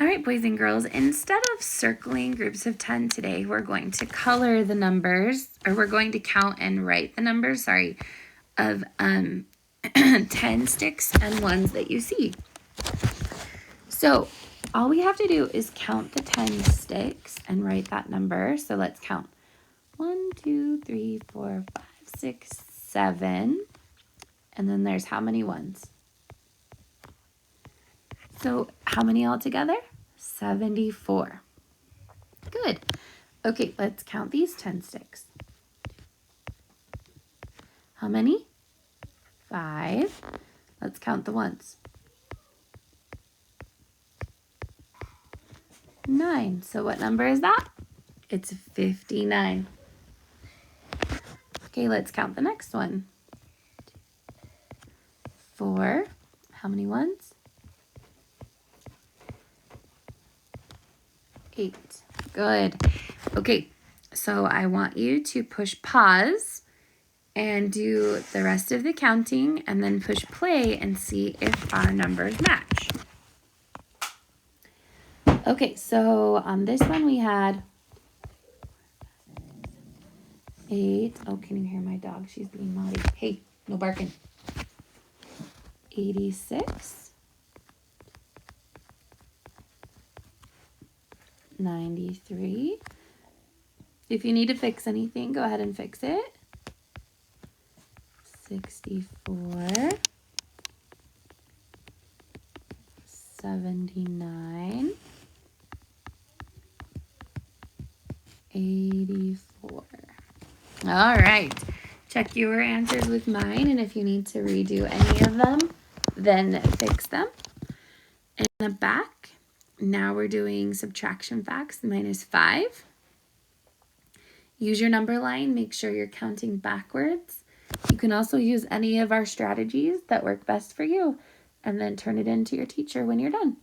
All right, boys and girls, instead of circling groups of 10 today, we're going to color the numbers, or we're going to count and write the numbers, of 10 sticks and ones that you see. So all we have to do is count the 10 sticks and write that number. So let's count. 1, 2, 3, 4, 5, 6, 7. And then there's how many ones? So how many altogether? 74. Good. Okay, let's count these 10 sticks. How many? 5. Let's count the ones. 9. So what number is that? It's 59. Okay, let's count the next one. 4. How many ones? 8. Good. Okay, so I want you to push pause and do the rest of the counting, and then push play and see if our numbers match. Okay, so on this one we had 8. Oh, can you hear my dog? She's being naughty. Hey, no barking. 86. 93. If you need to fix anything, go ahead and fix it. 64. 79. 84. All right. Check your answers with mine, and if you need to redo any of them, then fix them. In the back, now we're doing subtraction facts, -5. Use your number line. Make sure you're counting backwards. You can also use any of our strategies that work best for you, and then turn it in to your teacher when you're done.